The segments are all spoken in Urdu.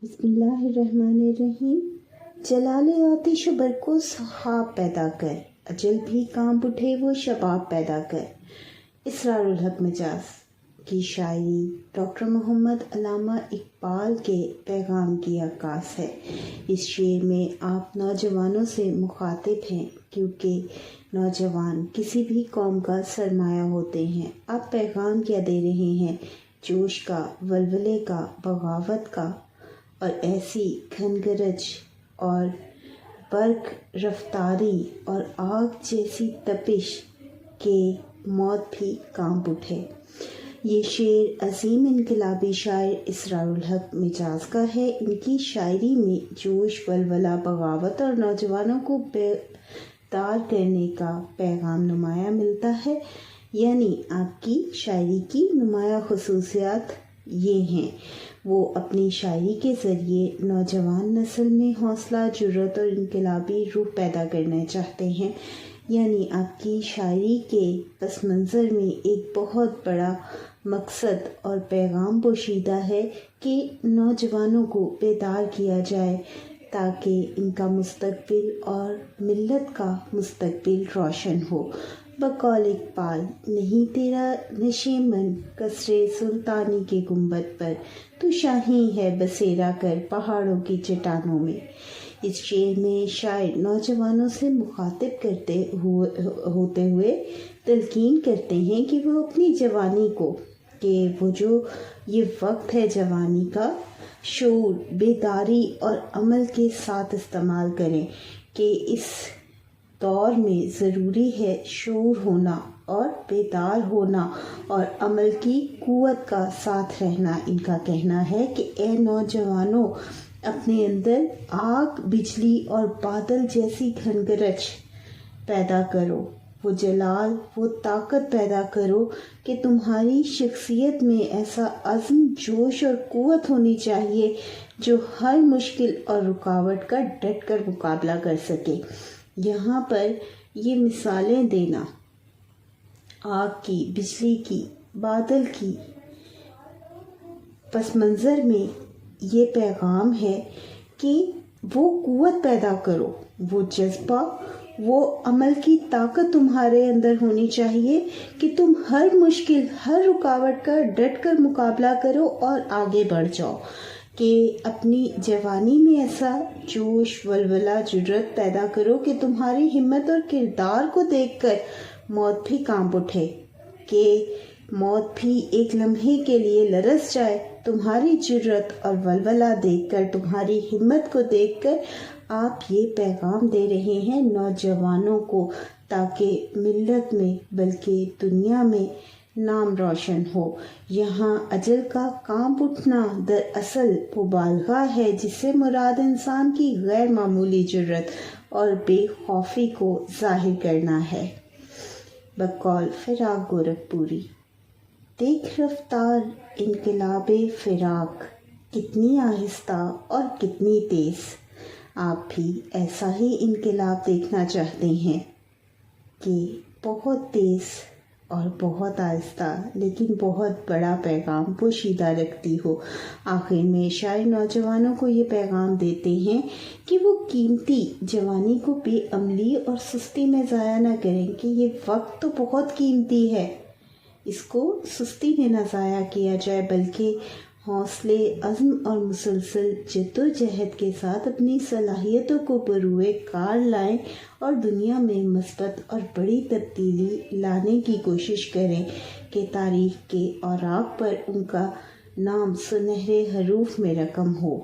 بسم اللہ الرحمن الرحیم۔ جلال آتش و برق و سحاب پیدا کر، اجل بھی کانپ اٹھے وہ شباب پیدا کر۔ اسرار الحق مجاز کی شاعری ڈاکٹر محمد علامہ اقبال کے پیغام کی عکاس ہے۔ اس شعر میں آپ نوجوانوں سے مخاطب ہیں، کیونکہ نوجوان کسی بھی قوم کا سرمایہ ہوتے ہیں۔ آپ پیغام کیا دے رہے ہیں؟ جوش کا، ولولے کا، بغاوت کا، اور ایسی گھنگرج اور برق رفتاری اور آگ جیسی تپش کہ موت بھی کانپ اٹھے۔ یہ شعر عظیم انقلابی شاعر اسرار الحق مجاز کا ہے۔ ان کی شاعری میں جوش، ولولہ، بغاوت اور نوجوانوں کو بیدار کرنے کا پیغام نمایاں ملتا ہے۔ یعنی آپ کی شاعری کی نمایاں خصوصیات یہ ہیں: وہ اپنی شاعری کے ذریعے نوجوان نسل میں حوصلہ، جرأت اور انقلابی روح پیدا کرنا چاہتے ہیں۔ یعنی آپ کی شاعری کے پس منظر میں ایک بہت بڑا مقصد اور پیغام پوشیدہ ہے کہ نوجوانوں کو بیدار کیا جائے تاکہ ان کا مستقبل اور ملت کا مستقبل روشن ہو۔ بقول اقبال، نہیں تیرا نشیمن قصر سلطانی کے گنبد پر، تو شاہی ہے بسیرا کر پہاڑوں کی چٹانوں میں۔ اس شعر میں شاعر نوجوانوں سے مخاطب ہوتے ہوئے تلقین کرتے ہیں کہ وہ اپنی جوانی کو، کہ وہ جو یہ وقت ہے جوانی کا، شعور، بیداری اور عمل کے ساتھ استعمال کریں کہ اس دور میں ضروری ہے شعور ہونا اور بیدار ہونا اور عمل کی قوت کا ساتھ رہنا۔ ان کا کہنا ہے کہ اے نوجوانوں، اپنے اندر آگ، بجلی اور بادل جیسی گھنگرج پیدا کرو، وہ جلال، وہ طاقت پیدا کرو کہ تمہاری شخصیت میں ایسا عزم، جوش اور قوت ہونی چاہیے جو ہر مشکل اور رکاوٹ کا ڈٹ کر مقابلہ کر سکے۔ یہاں پر یہ مثالیں دینا آگ کی، بجلی کی، بادل کی پس منظر میں یہ پیغام ہے کہ وہ قوت پیدا کرو، وہ جذبہ، وہ عمل کی طاقت تمہارے اندر ہونی چاہیے کہ تم ہر مشکل، ہر رکاوٹ کا ڈٹ کر مقابلہ کرو اور آگے بڑھ جاؤ، کہ اپنی جوانی میں ایسا جوش، ولولہ، جرأت پیدا کرو کہ تمہاری ہمت اور کردار کو دیکھ کر موت بھی کانپ اٹھے، کہ موت بھی ایک لمحے کے لیے لرز جائے تمہاری جرأت اور ولولہ دیکھ کر، تمہاری ہمت کو دیکھ کر۔ آپ یہ پیغام دے رہے ہیں نوجوانوں کو تاکہ ملت میں بلکہ دنیا میں نام روشن ہو۔ یہاں اجل کا کانپ اٹھنا دراصل مبالغہ ہے، جس سے مراد انسان کی غیر معمولی جرأت اور بے خوفی کو ظاہر کرنا ہے۔ بقول فراق گورکھپوری، دیکھ رفتار انقلاب فراق، کتنی آہستہ اور کتنی تیز۔ آپ بھی ایسا ہی انقلاب دیکھنا چاہتے ہیں کہ بہت تیز اور بہت آہستہ لیکن بہت بڑا پیغام پوشیدہ رکھتی ہو۔ آخر میں شاعر نوجوانوں کو یہ پیغام دیتے ہیں کہ وہ قیمتی جوانی کو بے عملی اور سستی میں ضائع نہ کریں، کہ یہ وقت تو بہت قیمتی ہے، اس کو سستی میں نہ ضائع کیا جائے، بلکہ حوصلے، عزم اور مسلسل جد و جہد کے ساتھ اپنی صلاحیتوں کو بروئے کار لائیں اور دنیا میں مثبت اور بڑی تبدیلی لانے کی کوشش کریں کہ تاریخ کے اوراق پر ان کا نام سنہرے حروف میں رقم ہو۔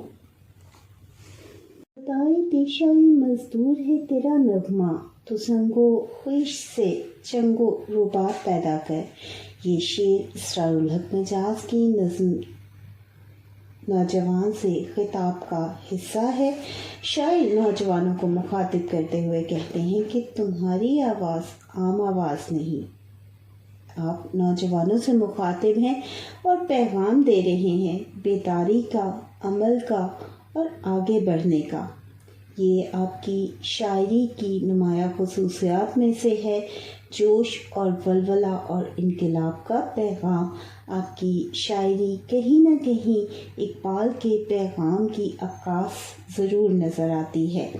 بتائے پیشائی مزدور ہے تیرا نغمہ، تو سنگو خویش سے چنگ و رباب پیدا کر۔ یہ شعر اسرار الحق مجاز کی نظم نوجوان سے خطاب کا حصہ ہے۔ شاعر نوجوانوں کو مخاطب کرتے ہوئے کہتے ہیں کہ تمہاری آواز عام آواز نہیں۔ آپ نوجوانوں سے مخاطب ہیں اور پیغام دے رہے ہیں بیداری کا، عمل کا اور آگے بڑھنے کا۔ یہ آپ کی شاعری کی نمایاں خصوصیات میں سے ہے جوش اور ولولہ اور انقلاب کا پیغام۔ آپ کی شاعری کہیں نہ کہیں اقبال کے پیغام کی عکاس ضرور نظر آتی ہے۔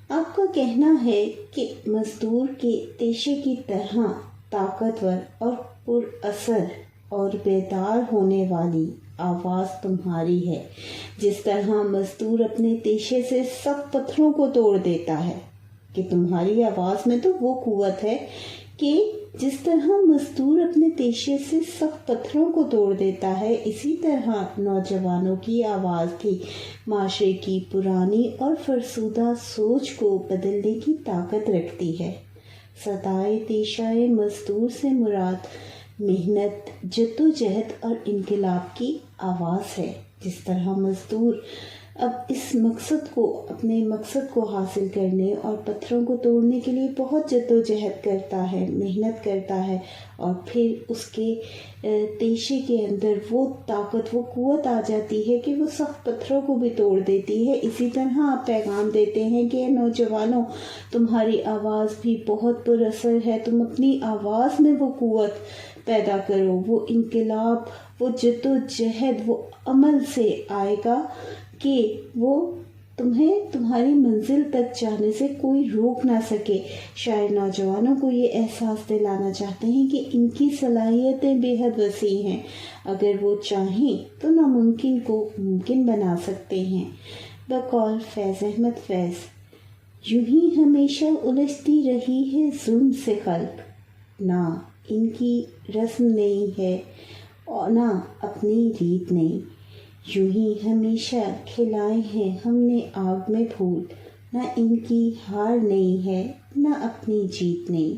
آپ کا کہنا ہے کہ مزدور کے پیشے کی طرح طاقتور اور پر اثر اور بیدار ہونے والی آواز تمہاری ہے۔ جس طرح مزدور اپنے پیشے سے سخت پتھروں کو توڑ دیتا ہے، کہ تمہاری آواز میں تو وہ قوت ہے کہ جس طرح مزدور اپنے پیشے سے سخت پتھروں کو توڑ دیتا ہے، اسی طرح نوجوانوں کی آواز بھی معاشرے کی پرانی اور فرسودہ سوچ کو بدلنے کی طاقت رکھتی ہے۔ صدائے پیشائے مزدور سے مراد محنت، جدوجہد اور انقلاب کی آواز ہے۔ جس طرح مزدور اب اپنے مقصد کو حاصل کرنے اور پتھروں کو توڑنے کے لیے بہت جدوجہد کرتا ہے، محنت کرتا ہے، اور پھر اس کے پیشے کے اندر وہ طاقت، وہ قوت آ جاتی ہے کہ وہ سخت پتھروں کو بھی توڑ دیتی ہے۔ اسی طرح آپ پیغام دیتے ہیں کہ نوجوانوں، تمہاری آواز بھی بہت پر اثر ہے، تم اپنی آواز میں وہ قوت پیدا کرو، وہ انقلاب، وہ جدوجہد، وہ عمل سے آئے گا کہ وہ تمہیں تمہاری منزل تک جانے سے کوئی روک نہ سکے۔ شاعر نوجوانوں کو یہ احساس دلانا چاہتے ہیں کہ ان کی صلاحیتیں بے حد وسیع ہیں، اگر وہ چاہیں تو ناممکن کو ممکن بنا سکتے ہیں۔ بقول فیض احمد فیض، یوں ہی ہمیشہ الجھتی رہی ہے ظلم سے خلق، نہ ان کی رسم نہیں ہے اور نہ اپنی ریت نہیں، یوں ہی ہمیشہ کھلائے ہیں ہم نے آگ میں پھول، نہ ان کی ہار نہیں ہے نہ اپنی جیت نہیں۔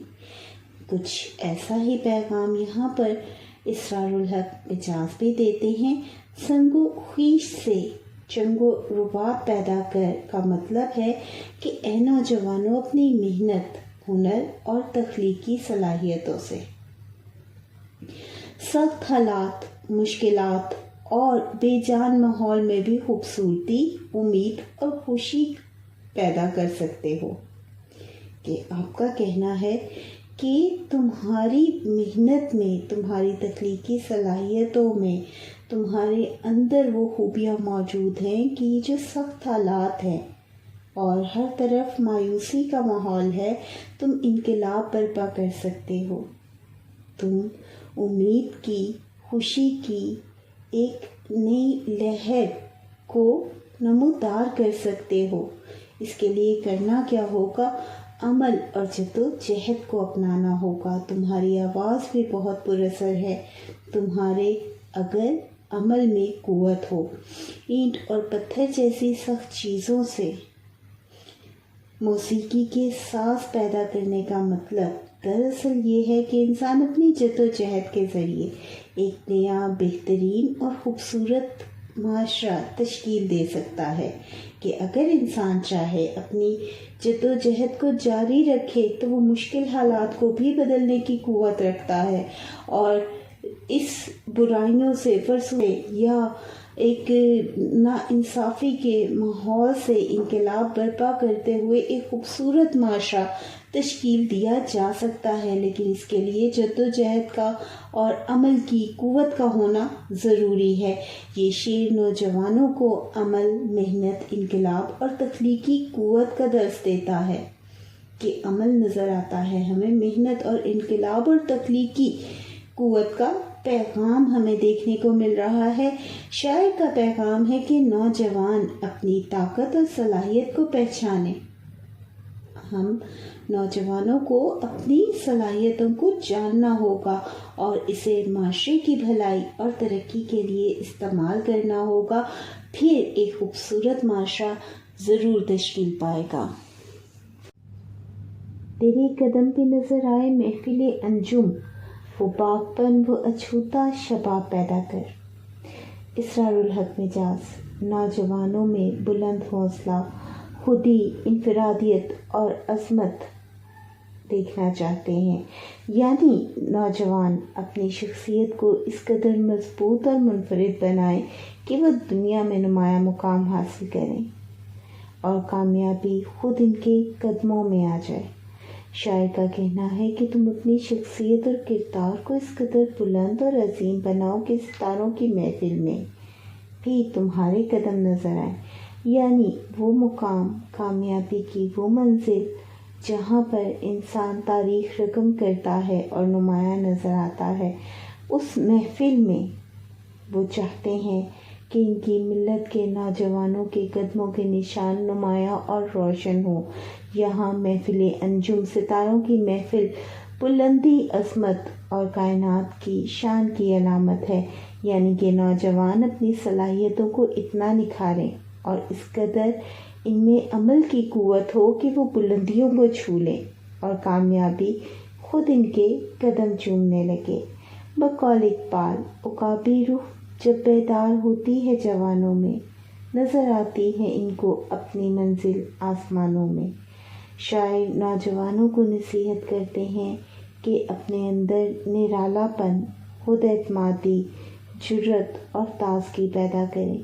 کچھ ایسا ہی پیغام یہاں پر اسرار الحق مجاز بھی دیتے ہیں۔ سنگ و خویش سے چنگ و رباط پیدا کر کا مطلب ہے کہ اے نوجوانوں، اپنی محنت، ہنر اور تخلیقی صلاحیتوں سے سخت حالات، مشکلات اور بے جان ماحول میں بھی خوبصورتی، امید اور خوشی پیدا کر سکتے ہو۔ کہ آپ کا کہنا ہے کہ تمہاری محنت میں، تمہاری تخلیقی صلاحیتوں میں، تمہارے اندر وہ خوبیاں موجود ہیں کہ جو سخت حالات ہیں اور ہر طرف مایوسی کا ماحول ہے، تم انقلاب برپا کر سکتے ہو، تم امید کی، خوشی کی ایک نئی لہر کو نمودار کر سکتے ہو۔ اس کے لیے کرنا کیا ہوگا؟ عمل اور جدوجہد کو اپنانا ہوگا۔ تمہاری آواز بھی بہت پر اثر ہے، تمہارے اگر عمل میں قوت ہو۔ اینٹ اور پتھر جیسی سخت چیزوں سے موسیقی کے ساز پیدا کرنے کا مطلب دراصل یہ ہے کہ انسان اپنی جدوجہد کے ذریعے ایک نیا، بہترین اور خوبصورت معاشرہ تشکیل دے سکتا ہے۔ کہ اگر انسان چاہے اپنی جدوجہد کو جاری رکھے تو وہ مشکل حالات کو بھی بدلنے کی قوت رکھتا ہے، اور اس برائیوں سے، فرسودے یا ایک ناانصافی کے ماحول سے انقلاب برپا کرتے ہوئے ایک خوبصورت معاشرہ تشکیل دیا جا سکتا ہے۔ لیکن اس کے لیے جدوجہد کا اور عمل کی قوت کا ہونا ضروری ہے۔ یہ شعر نوجوانوں کو عمل، محنت، انقلاب اور تخلیقی قوت کا درس دیتا ہے۔ کہ عمل نظر آتا ہے ہمیں، محنت اور انقلاب اور تخلیقی قوت کا پیغام ہمیں دیکھنے کو مل رہا ہے۔ شاعر کا پیغام ہے کہ نوجوان اپنی طاقت اور صلاحیت کو پہچانیں۔ ہم نوجوانوں کو اپنی صلاحیتوں کو جاننا ہوگا اور اسے معاشرے کی بھلائی اور ترقی کے لیے استعمال کرنا ہوگا، پھر ایک خوبصورت معاشرہ ضرور تشکیل پائے گا۔ تیرے قدم پہ نظر آئے محفل انجم، وہ باغبن وہ اچھوتا شباب پیدا کر۔ اسرار الحق مجاز نوجوانوں میں بلند حوصلہ، خودی، انفرادیت اور عظمت دیکھنا چاہتے ہیں، یعنی نوجوان اپنی شخصیت کو اس قدر مضبوط اور منفرد بنائیں کہ وہ دنیا میں نمایاں مقام حاصل کریں اور کامیابی خود ان کے قدموں میں آ جائے۔ شاعر کا کہنا ہے کہ تم اپنی شخصیت اور کردار کو اس قدر بلند اور عظیم بناؤ کہ ستاروں کی محفل میں بھی تمہارے قدم نظر آئیں، یعنی وہ مقام، کامیابی کی وہ منزل جہاں پر انسان تاریخ رقم کرتا ہے اور نمایاں نظر آتا ہے، اس محفل میں وہ چاہتے ہیں کہ ان کی ملت کے نوجوانوں کے قدموں کے نشان نمایاں اور روشن ہوں۔ یہاں محفل انجم ستاروں کی محفل بلندی، عظمت اور کائنات کی شان کی علامت ہے، یعنی کہ نوجوان اپنی صلاحیتوں کو اتنا نکھاریں اور اس قدر ان میں عمل کی قوت ہو کہ وہ بلندیوں کو چھو لیں اور کامیابی خود ان کے قدم چومنے لگے۔ بقول اقبال، عقابی روح جب بیدار ہوتی ہے جوانوں میں، نظر آتی ہے ان کو اپنی منزل آسمانوں میں۔ شاعر نوجوانوں کو نصیحت کرتے ہیں کہ اپنے اندر نرالا پن، خود اعتمادی، جرأت اور تازگی پیدا کریں۔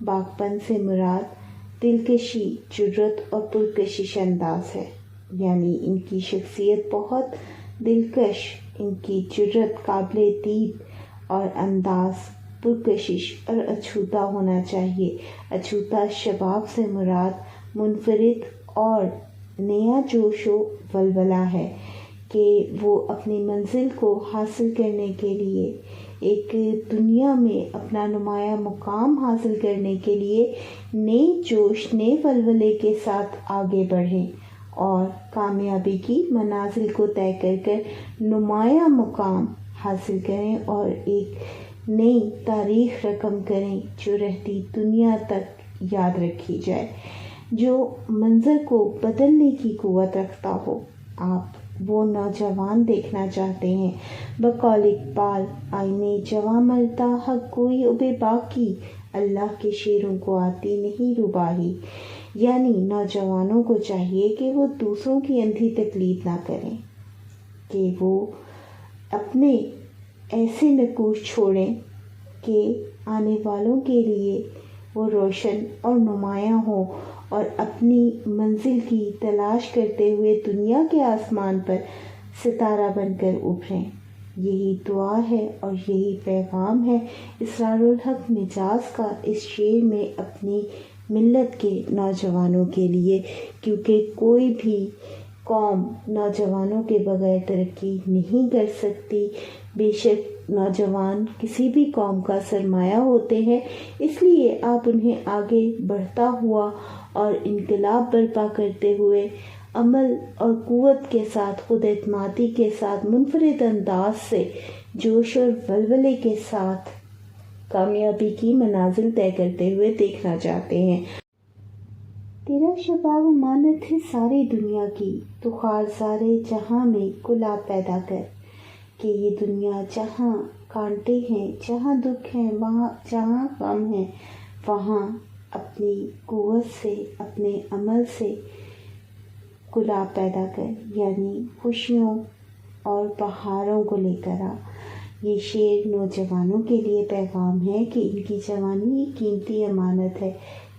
باغپن سے مراد دلکشی، جرأت اور پرکشش انداز ہے، یعنی ان کی شخصیت بہت دلکش، ان کی جرأت قابل دید اور انداز پرکشش اور اچھوتا ہونا چاہیے۔ اچھوتا شباب سے مراد منفرد اور نیا جوش و ولولہ ہے کہ وہ اپنی منزل کو حاصل کرنے کے لیے، ایک دنیا میں اپنا نمایاں مقام حاصل کرنے کے لیے نئے جوش، نئے ولولے کے ساتھ آگے بڑھیں اور کامیابی کی منازل کو طے کر کر نمایاں مقام حاصل کریں اور ایک نئی تاریخ رقم کریں جو رہتی دنیا تک یاد رکھی جائے، جو منظر کو بدلنے کی قوت رکھتا ہو۔ آپ وہ نوجوان دیکھنا چاہتے ہیں۔ بقول اقبال، آئینے جواں مرتا حق کوئی بے باکی، اللہ کے شیروں کو آتی نہیں رباہی، یعنی نوجوانوں کو چاہیے کہ وہ دوسروں کی اندھی تقلید نہ کریں، کہ وہ اپنے ایسے نقوش چھوڑیں کہ آنے والوں کے لیے وہ روشن اور نمایاں ہوں اور اپنی منزل کی تلاش کرتے ہوئے دنیا کے آسمان پر ستارہ بن کر ابھریں۔ یہی دعا ہے اور یہی پیغام ہے اسرار الحق مجاز کا اس شعر میں اپنی ملت کے نوجوانوں کے لیے، کیونکہ کوئی بھی قوم نوجوانوں کے بغیر ترقی نہیں کر سکتی۔ بے شک نوجوان کسی بھی قوم کا سرمایہ ہوتے ہیں، اس لیے آپ انہیں آگے بڑھتا ہوا اور انقلاب برپا کرتے ہوئے عمل اور قوت کے ساتھ، خود اعتمادی کے ساتھ، منفرد انداز سے، جوش اور ولولے کے ساتھ کامیابی کی منازل طے کرتے ہوئے دیکھنا چاہتے ہیں۔ تیرا شباب امانت ہے ساری دنیا کی، تو خارزارے جہاں میں گلاب پیدا کر، کہ یہ دنیا جہاں کانٹے ہیں، جہاں دکھ ہیں، وہاں جہاں غم ہیں، وہاں اپنی قوت سے، اپنے عمل سے گلاب پیدا کر، یعنی خوشیوں اور بہاروں کو لے کر آ۔ یہ شعر نوجوانوں کے لیے پیغام ہے کہ ان کی جوانی ایک قیمتی امانت ہے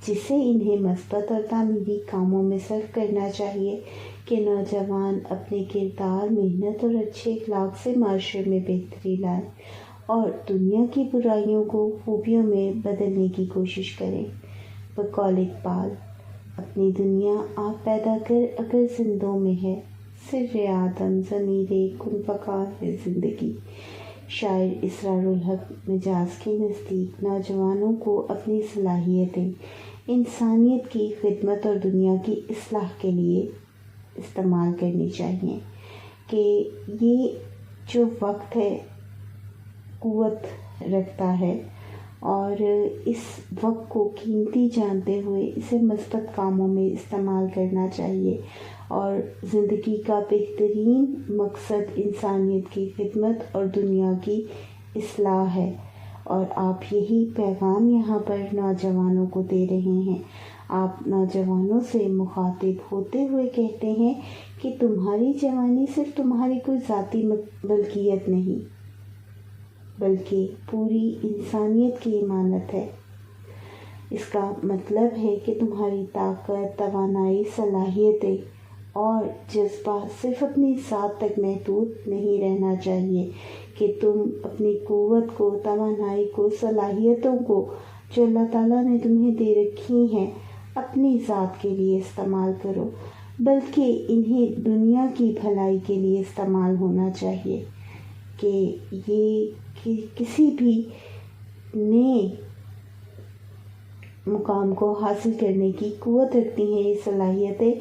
جسے انہیں مثبت اور تعمیری کاموں میں صرف کرنا چاہیے، کہ نوجوان اپنے کردار، محنت اور اچھے اخلاق سے معاشرے میں بہتری لائیں اور دنیا کی برائیوں کو خوبیوں میں بدلنے کی کوشش کریں۔ بقول اقبال، اپنی دنیا آپ پیدا کر اگر زندوں میں ہے، سر آدم ضمیر کن فکار ہے زندگی۔ شاعر اسرار الحق مجاز کے نزدیک نوجوانوں کو اپنی صلاحیتیں انسانیت کی خدمت اور دنیا کی اصلاح کے لیے استعمال کرنی چاہیے، کہ یہ جو وقت ہے قوت رکھتا ہے اور اس وقت کو قیمتی جانتے ہوئے اسے مثبت کاموں میں استعمال کرنا چاہیے، اور زندگی کا بہترین مقصد انسانیت کی خدمت اور دنیا کی اصلاح ہے، اور آپ یہی پیغام یہاں پر نوجوانوں کو دے رہے ہیں۔ آپ نوجوانوں سے مخاطب ہوتے ہوئے کہتے ہیں کہ تمہاری جوانی صرف تمہاری کوئی ذاتی ملکیت نہیں، بلکہ پوری انسانیت کی امانت ہے۔ اس کا مطلب ہے کہ تمہاری طاقت، توانائی، صلاحیتیں اور جذبہ صرف اپنی ذات تک محدود نہیں رہنا چاہیے کہ تم اپنی قوت کو، توانائی کو، صلاحیتوں کو جو اللہ تعالیٰ نے تمہیں دے رکھی ہیں اپنی ذات کے لیے استعمال کرو، بلکہ انہیں دنیا کی بھلائی کے لیے استعمال ہونا چاہیے کہ یہ کسی بھی نئے مقام کو حاصل کرنے کی قوت رکھتی ہیں یہ صلاحیتیں،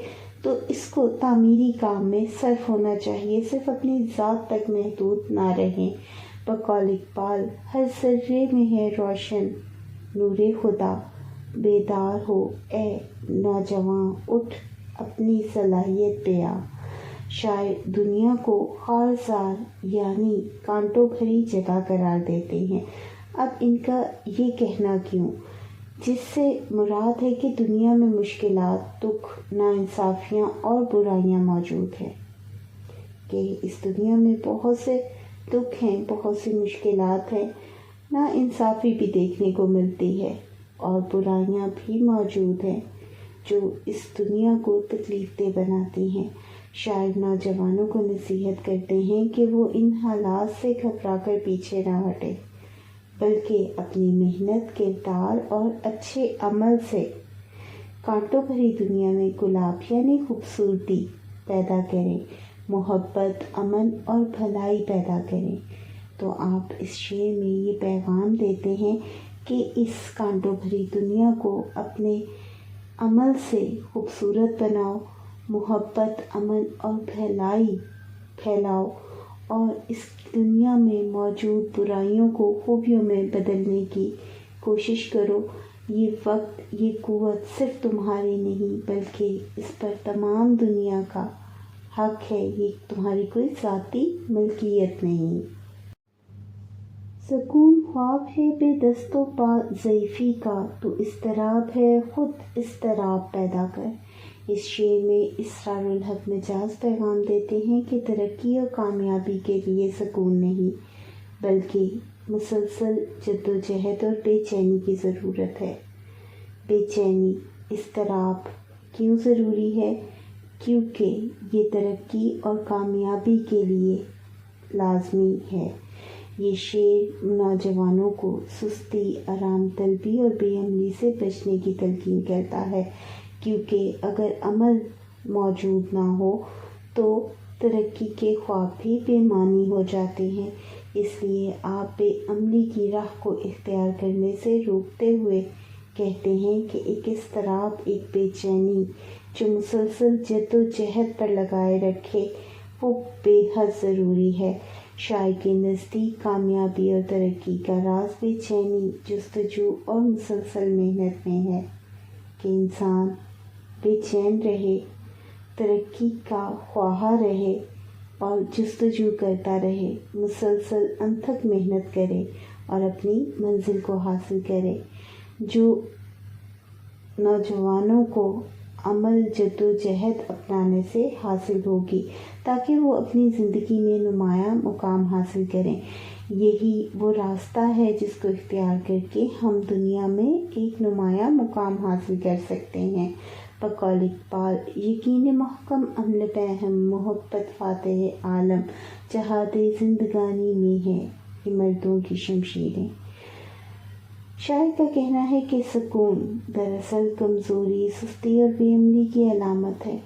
تو اس کو تعمیری کام میں صرف ہونا چاہیے، صرف اپنی ذات تک محدود نہ رہیں۔ بقول اقبال، ہر ذرے میں ہے روشن نور خدا، بیدار ہو اے نوجواں، اٹھ اپنی صلاحیت پہ آ۔ شاعر دنیا کو خارزار یعنی کانٹوں بھری جگہ قرار دیتے ہیں۔ اب ان کا یہ کہنا کیوں؟ جس سے مراد ہے کہ دنیا میں مشکلات، دکھ، ناانصافیاں اور برائیاں موجود ہیں، کہ اس دنیا میں بہت سے دکھ ہیں، بہت سی مشکلات ہیں، ناانصافی بھی دیکھنے کو ملتی ہے اور برائیاں بھی موجود ہیں جو اس دنیا کو تکلیف دہ بناتی ہیں۔ شاعر نوجوانوں کو نصیحت کرتے ہیں کہ وہ ان حالات سے گھبرا کر پیچھے نہ ہٹے، بلکہ اپنی محنت، کردار اور اچھے عمل سے کانٹوں بھری دنیا میں گلاب یعنی خوبصورتی پیدا کریں، محبت، امن اور بھلائی پیدا کریں۔ تو آپ اس شعر میں یہ پیغام دیتے ہیں کہ اس کانٹوں بھری دنیا کو اپنے عمل سے خوبصورت بناؤ، محبت، امن اور بھلائی پھیلاؤ اور اس دنیا میں موجود برائیوں کو خوبیوں میں بدلنے کی کوشش کرو۔ یہ وقت، یہ قوت صرف تمہاری نہیں بلکہ اس پر تمام دنیا کا حق ہے، یہ تمہاری کوئی ذاتی ملکیت نہیں۔ سکون خواب ہے بے دست و پا ضعیفی کا، تو اضطراب ہے خود اضطراب پیدا کر۔ اس شعر میں اسرار الحق مجاز پیغام دیتے ہیں کہ ترقی اور کامیابی کے لیے سکون نہیں بلکہ مسلسل جدوجہد اور بے چینی کی ضرورت ہے۔ بے چینی، اضطراب کیوں ضروری ہے؟ کیونکہ یہ ترقی اور کامیابی کے لیے لازمی ہے۔ یہ شعر نوجوانوں کو سستی، آرام طلبی اور بے عملی سے بچنے کی تلقین کرتا ہے، کیونکہ اگر عمل موجود نہ ہو تو ترقی کے خواب بھی بے معنی ہو جاتے ہیں۔ اس لیے آپ بے عملی کی راہ کو اختیار کرنے سے روکتے ہوئے کہتے ہیں کہ ایک اضطراب، ایک بے چینی جو مسلسل جد و جہد پر لگائے رکھے، وہ بے حد ضروری ہے۔ شاعر کے نزدیک کامیابی اور ترقی کا راز بے چینی، جستجو اور مسلسل محنت میں ہے کہ انسان بے چین رہے، ترقی کا خواہاں رہے اور جستجو کرتا رہے، مسلسل انتھک محنت کرے اور اپنی منزل کو حاصل کرے، جو نوجوانوں کو عمل، جد و جہد اپنانے سے حاصل ہوگی تاکہ وہ اپنی زندگی میں نمایاں مقام حاصل کریں۔ یہی وہ راستہ ہے جس کو اختیار کر کے ہم دنیا میں ایک نمایاں مقام حاصل کر سکتے ہیں۔ بقول اقبال، یقین محکم عمل پہ ہم، محبت فاتح عالم، جہاد زندگانی میں ہے یہ مردوں کی شمشیریں۔ شاعر کا کہنا ہے کہ سکون دراصل کمزوری، سستی اور بے عملی کی علامت ہے۔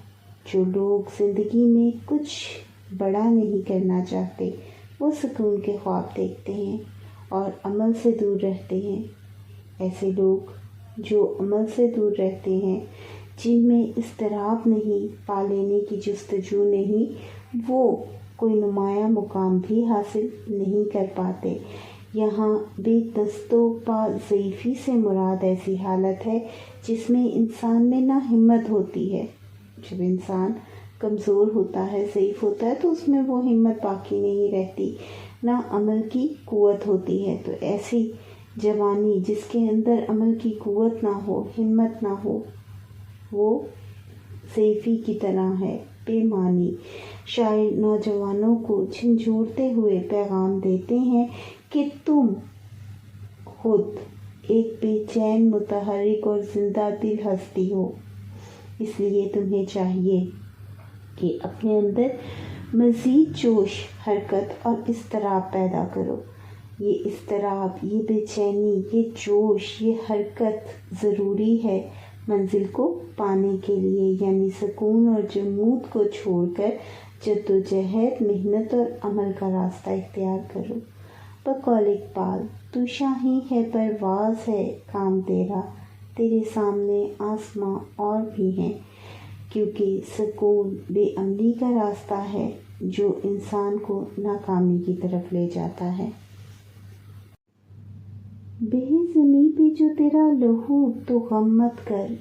جو لوگ زندگی میں کچھ بڑا نہیں کرنا چاہتے وہ سکون کے خواب دیکھتے ہیں اور عمل سے دور رہتے ہیں۔ ایسے لوگ جو عمل سے دور رہتے ہیں، جن میں اضطراب نہیں، پا لینے کی جستجو نہیں، وہ کوئی نمایاں مقام بھی حاصل نہیں کر پاتے۔ یہاں بے دست و پا ضعیفی سے مراد ایسی حالت ہے جس میں انسان میں نہ ہمت ہوتی ہے۔ جب انسان کمزور ہوتا ہے، ضعیف ہوتا ہے تو اس میں وہ ہمت باقی نہیں رہتی، نہ عمل کی قوت ہوتی ہے۔ تو ایسی جوانی جس کے اندر عمل کی قوت نہ ہو، ہمت نہ ہو، وہ ضعیفی کی طرح ہے، بے معنی۔ شاعر نوجوانوں کو جھنجھوڑتے ہوئے پیغام دیتے ہیں کہ تم خود ایک بے چین، متحرک اور زندہ دل ہستی ہو، اس لیے تمہیں چاہیے کہ اپنے اندر مزید جوش، حرکت اور اضطراب پیدا کرو۔ یہ اضطراب، یہ بے چینی، یہ جوش، یہ حرکت ضروری ہے منزل کو پانے کے لیے، یعنی سکون اور جمود کو چھوڑ کر جد و جہد، محنت اور عمل کا راستہ اختیار کرو۔ بقول اقبال، تو شاہی ہے پرواز ہے کام تیرا، تیرے سامنے آسماں اور بھی ہیں، کیونکہ سکون بے عملی کا راستہ ہے جو انسان کو ناکامی کی طرف لے جاتا ہے۔ بہے زمیں پہ جو تیرا لہو تو غم مت کر،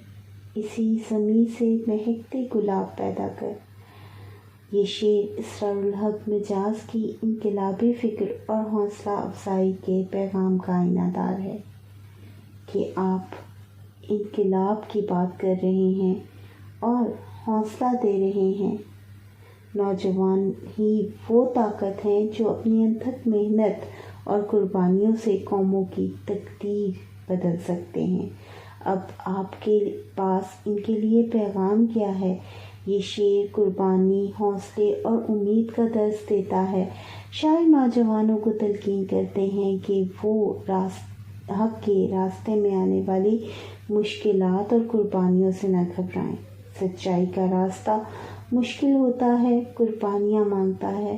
اسی زمیں سے مہکتے گلاب پیدا کر۔ یہ شعر اسرار الحق مجاز کی انقلابی فکر اور حوصلہ افزائی کے پیغام کا آئینہ دار ہے کہ آپ انقلاب کی بات کر رہے ہیں اور حوصلہ دے رہے ہیں۔ نوجوان ہی وہ طاقت ہیں جو اپنی انتھک محنت اور قربانیوں سے قوموں کی تقدیر بدل سکتے ہیں۔ اب آپ کے پاس ان کے لیے پیغام کیا ہے؟ یہ شعر قربانی، حوصلے اور امید کا درس دیتا ہے۔ شاعر نوجوانوں کو تلقین کرتے ہیں کہ وہ حق کے راستے میں آنے والی مشکلات اور قربانیوں سے نہ گھبرائیں۔ سچائی کا راستہ مشکل ہوتا ہے، قربانیاں مانگتا ہے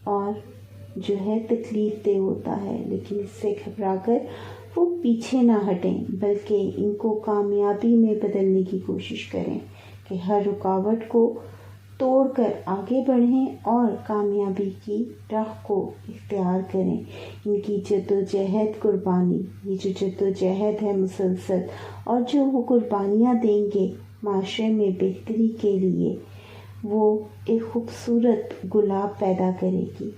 اور تکلیف دہ ہوتا ہے، لیکن اس سے گھبرا کر وہ پیچھے نہ ہٹیں بلکہ ان کو کامیابی میں بدلنے کی کوشش کریں کہ ہر رکاوٹ کو توڑ کر آگے بڑھیں اور کامیابی کی راہ کو اختیار کریں۔ ان کی جد و جہد قربانی، یہ جو جد و جہد ہے مسلسل، اور جو وہ قربانیاں دیں گے معاشرے میں بہتری کے لیے، وہ ایک خوبصورت گلاب پیدا کرے گی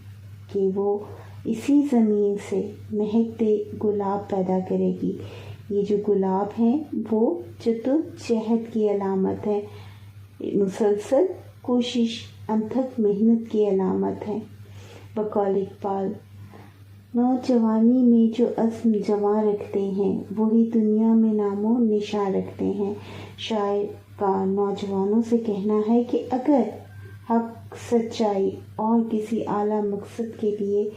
کہ وہ اسی زمین سے مہکتے گلاب پیدا کرے گی۔ یہ جو گلاب ہیں وہ جد و جہد کی علامت ہے، مسلسل کوشش، انتھک محنت کی علامت ہے۔ بقول اقبال، نوجوانی میں جو عزم جواں رکھتے ہیں وہی دنیا میں نام و نشاں رکھتے ہیں۔ شاعر کا نوجوانوں سے کہنا ہے کہ اگر حق، سچائی اور کسی اعلیٰ مقصد کے لیے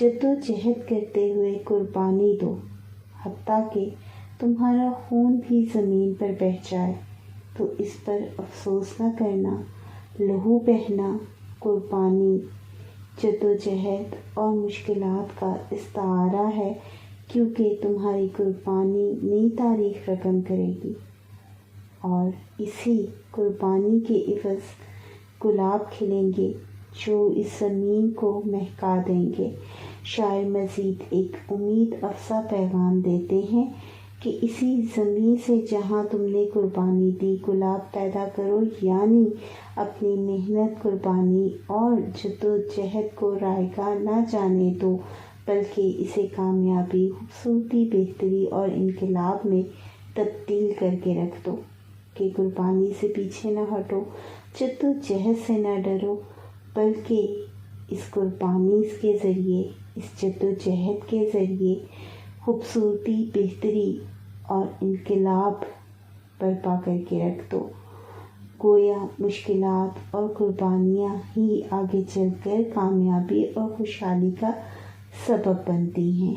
جد و جہد کرتے ہوئے قربانی دو، حتیٰ کہ تمہارا خون بھی زمین پر بہہ جائے تو اس پر افسوس نہ کرنا۔ لہو بہنا قربانی، جد و جہد اور مشکلات کا استعارہ ہے، کیونکہ تمہاری قربانی نئی تاریخ رقم کرے گی اور اسی قربانی کے عوض گلاب کھلیں گے جو اس زمین کو مہکا دیں گے۔ شاعر مزید ایک امید افزا پیغام دیتے ہیں کہ اسی زمین سے جہاں تم نے قربانی دی گلاب پیدا کرو، یعنی اپنی محنت، قربانی اور جد و جہد کو رائگاں نہ جانے دو بلکہ اسے کامیابی، خوبصورتی، بہتری اور انقلاب میں تبدیل کر کے رکھ دو کہ قربانی سے پیچھے نہ ہٹو، جد و جہد سے نہ ڈرو بلکہ اس قربانی کے ذریعے، اس جد و جہد کے ذریعے خوبصورتی، بہتری اور انقلاب برپا کر کے رکھ دو۔ گویا مشکلات اور قربانیاں ہی آگے چل کر کامیابی اور خوشحالی کا سبب بنتی ہیں۔